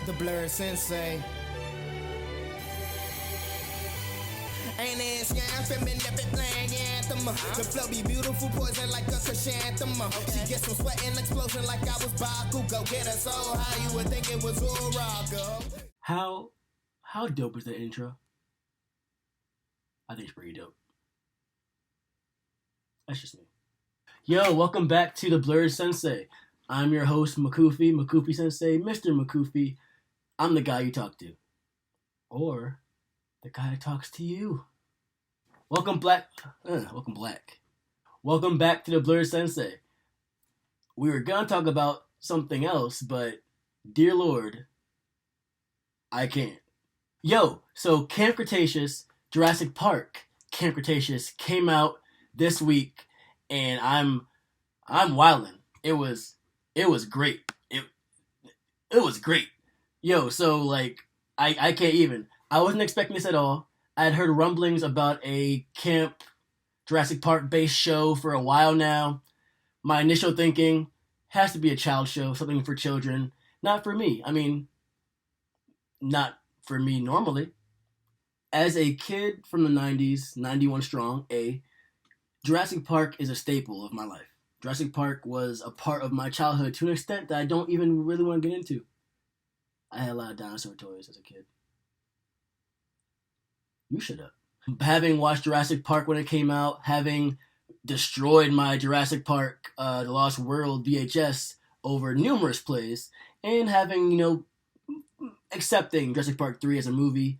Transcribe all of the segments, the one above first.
The Blerd Sensei. Ain't it feminine anthem. The flow be beautiful, poison like a chrysanthemum. She gets some sweat and explosion like I was Baku. Go get her so high you would think it was Uraga. How dope is that intro? I think it's pretty dope. That's just me. Yo, welcome back to the Blerd Sensei. I'm your host, Mckufi Sensei, Mr. Mckufi. I'm the guy you talk to. Or the guy that talks to you. Welcome back to the Blerd Sensei. We were gonna talk about something else, but dear Lord, I can't. Yo, so Camp Cretaceous, Jurassic Park, Camp Cretaceous came out this week, and I'm wildin'. It was great. It was great. Yo, so like I can't even. I wasn't expecting this at all. I had heard rumblings about a Camp Jurassic Park based show for a while now. My initial thinking has to be a child show, something for children. Not for me. I mean, not for me normally. As a kid from the 90s, 91 strong, Jurassic Park is a staple of my life. Jurassic Park was a part of my childhood to an extent that I don't even really want to get into. I had a lot of dinosaur toys as a kid. You shut up. Having watched Jurassic Park when it came out, having destroyed my Jurassic Park The Lost World VHS over numerous plays, and having, accepting Jurassic Park 3 as a movie,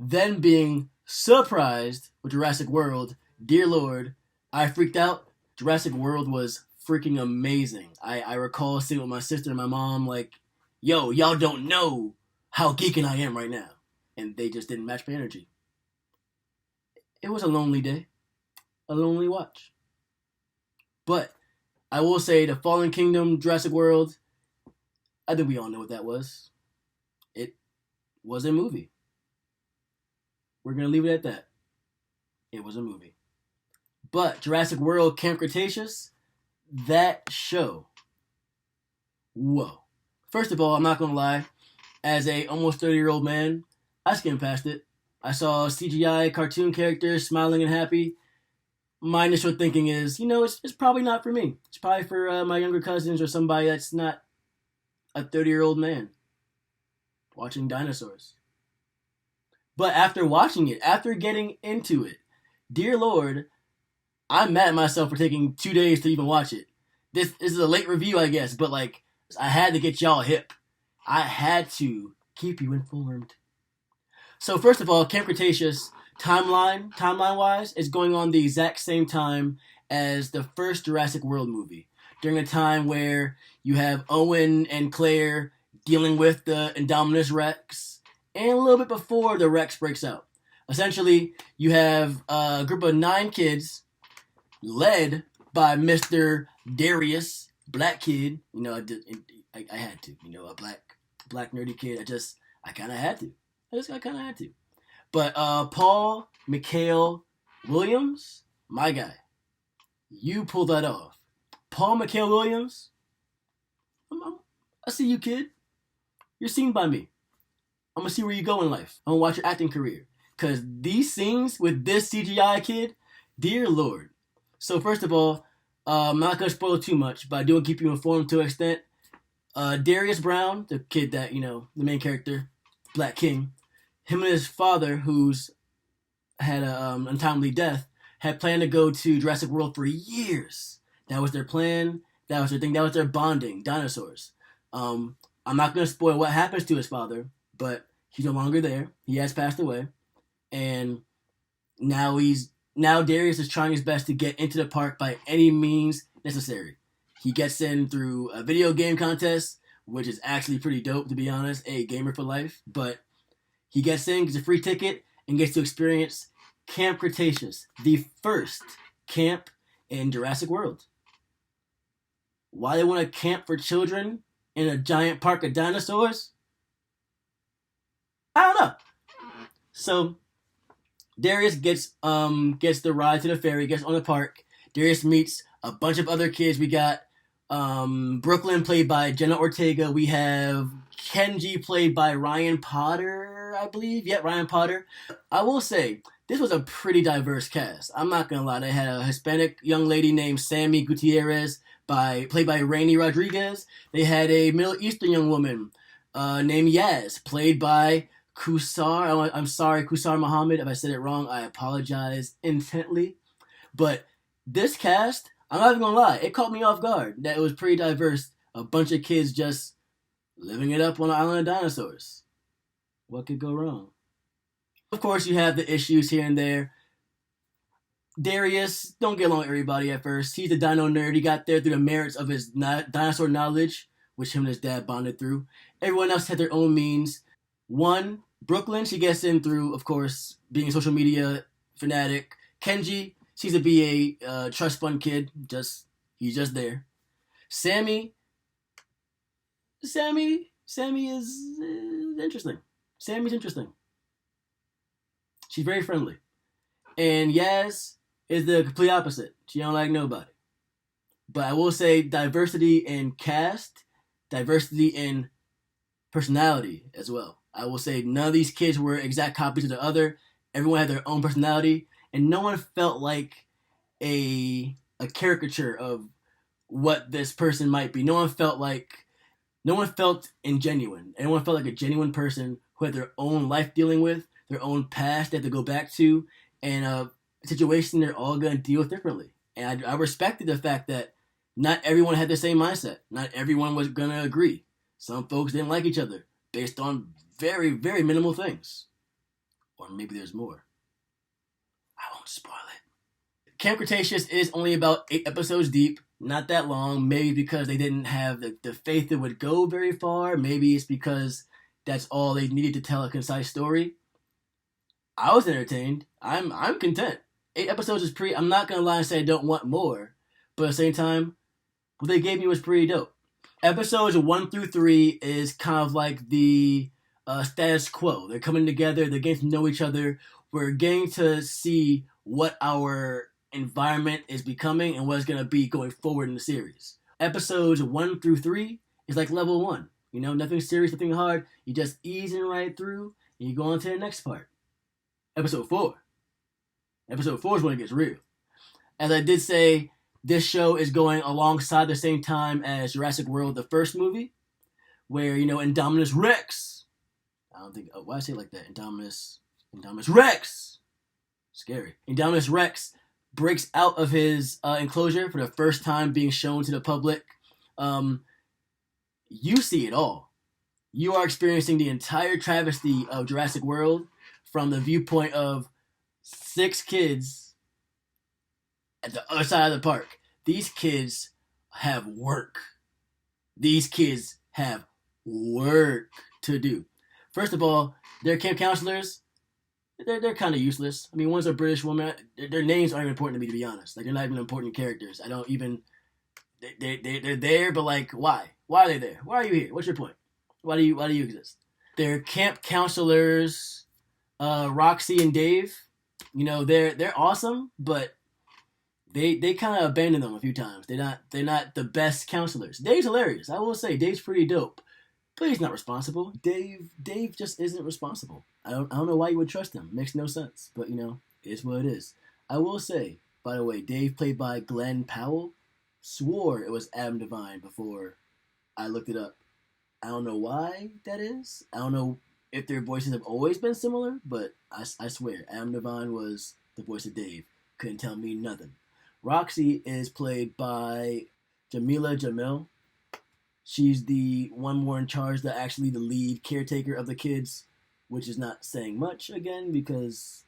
then being surprised with Jurassic World, dear Lord, I freaked out. Jurassic World was freaking amazing. I recall sitting with my sister and my mom like, yo, y'all don't know how geeking I am right now. And they just didn't match my energy. It was a lonely day. A lonely watch. But I will say the Fallen Kingdom, Jurassic World, I think we all know what that was. It was a movie. We're going to leave it at that. It was a movie. But Jurassic World, Camp Cretaceous, that show. Whoa. First of all, I'm not going to lie. As a almost 30-year-old man, I skimmed past it. I saw CGI cartoon characters smiling and happy. My initial thinking is, it's probably not for me. It's probably for my younger cousins or somebody that's not a 30-year-old man watching dinosaurs. But after watching it, after getting into it, dear Lord, I'm mad at myself for taking 2 days to even watch it. This is a late review, I guess, but I had to get y'all hip. I had to keep you informed. So first of all, Camp Cretaceous timeline-wise, is going on the exact same time as the first Jurassic World movie, during a time where you have Owen and Claire dealing with the Indominus Rex, and a little bit before the Rex breaks out. Essentially, you have a group of 9 kids led by Mr. Darius, black kid. I had to. A black nerdy kid. I kind of had to. But Paul-Mikél Williams, my guy, you pulled that off. Paul-Mikél Williams, I see you, kid. You're seen by me. I'm going to see where you go in life. I'm going to watch your acting career. Because these scenes with this CGI kid, dear Lord. So first of all, I'm not going to spoil too much, but I do want to keep you informed to an extent. Darius Brown, the kid that, the main character, Black King, him and his father, who's had an untimely death, had planned to go to Jurassic World for years. That was their plan. That was their thing. That was their bonding. Dinosaurs. I'm not going to spoil what happens to his father, but he's no longer there. He has passed away. And now Darius is trying his best to get into the park by any means necessary. He gets in through a video game contest, which is actually pretty dope, to be honest. A gamer for life. But he gets in, gets a free ticket, and gets to experience Camp Cretaceous, the first camp in Jurassic World. Why they want to camp for children in a giant park of dinosaurs? I don't know. So Darius gets the ride to the ferry, gets on the park. Darius meets a bunch of other kids. We got Brooklyn played by Jenna Ortega. We have Kenji played by Ryan Potter, I believe. Yeah, Ryan Potter. I will say this was a pretty diverse cast. I'm not gonna lie. They had a Hispanic young lady named Sammy Gutierrez, played by Rainy Rodriguez. They had a Middle Eastern young woman named Yaz, played by Kusar. I'm sorry, Kusar Muhammad. If I said it wrong, I apologize intently. But this cast, I'm not even gonna lie, it caught me off guard that it was pretty diverse. A bunch of kids just living it up on an island of dinosaurs. What could go wrong? Of course, you have the issues here and there. Darius don't get along with everybody at first. He's a dino nerd. He got there through the merits of his dinosaur knowledge, which him and his dad bonded through. Everyone else had their own means. One, Brooklyn, she gets in through, of course, being a social media fanatic. Kenji, she's a BA trust fund kid. He's just there. Sammy is interesting. Sammy's interesting. She's very friendly. And Yaz is the complete opposite. She don't like nobody. But I will say diversity in cast, diversity in personality as well. I will say none of these kids were exact copies of the other. Everyone had their own personality, and no one felt like a caricature of what this person might be. No one felt ingenuine. Everyone felt like a genuine person who had their own life dealing with, their own past they had to go back to, and a situation they're all going to deal with differently. And I respected the fact that not everyone had the same mindset. Not everyone was going to agree. Some folks didn't like each other based on very, very minimal things. Or maybe there's more. I won't spoil it. Camp Cretaceous is only about 8 episodes deep. Not that long. Maybe because they didn't have the faith it would go very far. Maybe it's because that's all they needed to tell a concise story. I was entertained. I'm content. 8 episodes is pretty. I'm not gonna lie and say I don't want more, but at the same time, what they gave me was pretty dope. Episodes 1 through 3 is kind of like the status quo. They're coming together. They're getting to know each other. We're getting to see what our environment is becoming and what it's gonna be going forward in the series. Episodes 1 through 3 is like level 1. You know, nothing serious, nothing hard. You just easing right through, and you go on to the next part. Episode 4. Episode 4 is when it gets real. As I did say, this show is going alongside the same time as Jurassic World, the first movie, where, Indominus Rex. I don't think, why I say it like that? Indominus Rex! Scary. Indominus Rex breaks out of his enclosure for the first time being shown to the public. You see it all. You are experiencing the entire travesty of Jurassic World from the viewpoint of 6 kids at the other side of the park. These kids have work. These kids have work to do. First of all, their camp counselors, they're kind of useless. I mean, one's a British woman. Their names aren't even important to me, to be honest. Like, they're not even important characters. I don't even... They're there, but, like, why? Why are they there? Why are you here? What's your point? Why do you exist? Their camp counselors, Roxy and Dave, they're awesome, but they kind of abandon them a few times. They're not the best counselors. Dave's hilarious. I will say Dave's pretty dope, but he's not responsible. Dave just isn't responsible. I don't know why you would trust him. It makes no sense, but it is what it is. I will say, by the way, Dave played by Glenn Powell. Swore it was Adam Devine before I looked it up. I don't know why that is. I don't know if their voices have always been similar, but I swear, Adam Devine was the voice of Dave. Couldn't tell me nothing. Roxy is played by Jamila Jamil. She's the one more in charge, the lead caretaker of the kids, which is not saying much, again, because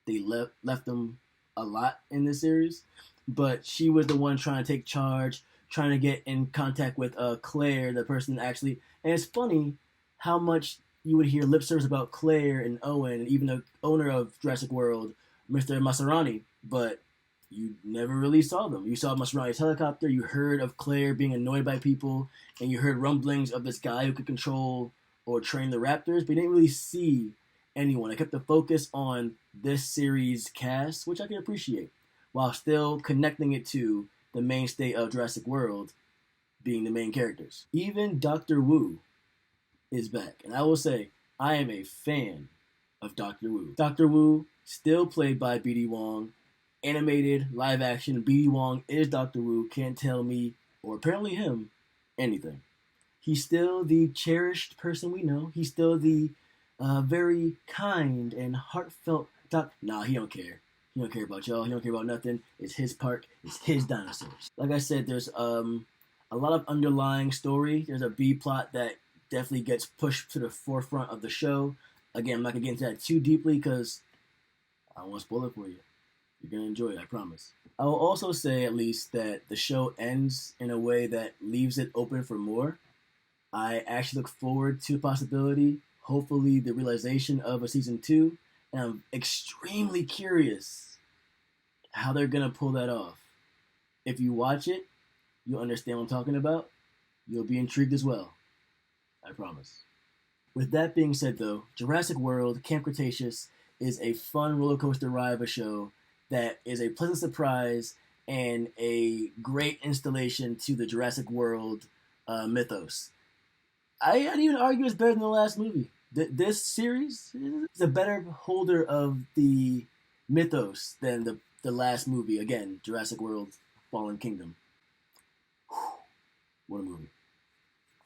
they left them a lot in this series. But she was the one trying to take charge, trying to get in contact with Claire, the person actually... And it's funny how much you would hear lip service about Claire and Owen, and even the owner of Jurassic World, Mr. Maserani, but you never really saw them. You saw Maserani's helicopter, you heard of Claire being annoyed by people, and you heard rumblings of this guy who could control or train the raptors, but you didn't really see anyone. I kept the focus on this series' cast, which I can appreciate, while still connecting it to the mainstay of Jurassic World, being the main characters. Even Doctor Wu is back. And I will say, I am a fan of Doctor Wu. Doctor Wu, still played by BD Wong, animated, live action. BD Wong is Doctor Wu, can't tell me, or apparently him, anything. He's still the cherished person we know. He's still the very kind and heartfelt Nah, he don't care. He don't care about y'all. He don't care about nothing. It's his park. It's his dinosaurs. Like I said, there's a lot of underlying story. There's a B plot that definitely gets pushed to the forefront of the show. Again, I'm not gonna get into that too deeply because I don't want to spoil it for you. You're gonna enjoy it, I promise. I will also say at least that the show ends in a way that leaves it open for more. I actually look forward to the possibility, hopefully the realization of a season 2, and I'm extremely curious how they're gonna pull that off. If you watch it, you'll understand what I'm talking about. You'll be intrigued as well. I promise. With that being said though, Jurassic World Camp Cretaceous is a fun roller coaster ride of a show that is a pleasant surprise and a great installation to the Jurassic World mythos. I'd even argue it's better than the last movie. This series is a better holder of the mythos than the last movie. Again, Jurassic World Fallen Kingdom. Whew, what a movie.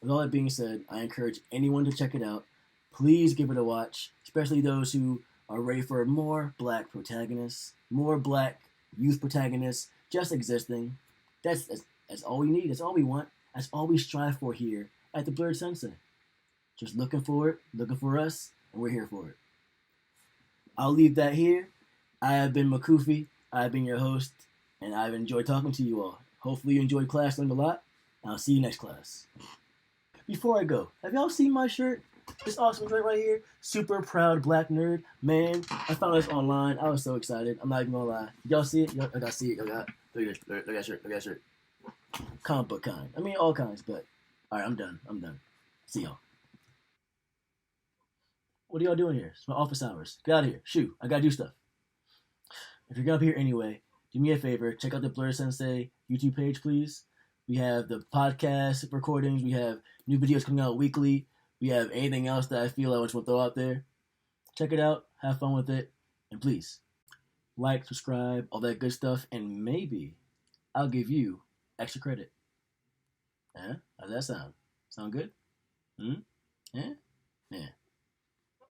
With all that being said, I encourage anyone to check it out. Please give it a watch, especially those who are ready for more black protagonists, more black youth protagonists just existing. That's all we need. That's all we want. That's all we strive for here at the Blerd Sensei. Just looking for it, looking for us, and we're here for it. I'll leave that here. I have been Mckufi. I've been your host, and I've enjoyed talking to you all. Hopefully you enjoyed class, learned a lot, and I'll see you next class. Before I go, have y'all seen my shirt? This awesome shirt right here. Super proud black nerd. Man, I found this online. I was so excited. I'm not even gonna lie. Y'all see it? Y'all gotta see it. Look at that shirt. Look at that shirt. Comic book kind. I mean, all kinds, but alright, I'm done. See y'all. What are y'all doing here? It's my office hours. Get out of here. Shoo, I gotta do stuff. If you're gonna be here anyway, do me a favor. Check out the Blerd Sensei YouTube page, please. We have the podcast recordings. We have new videos coming out weekly. We have anything else that I feel I want to throw out there. Check it out. Have fun with it. And please, like, subscribe, all that good stuff. And maybe I'll give you extra credit. How does that sound? Sound good? Yeah? Yeah.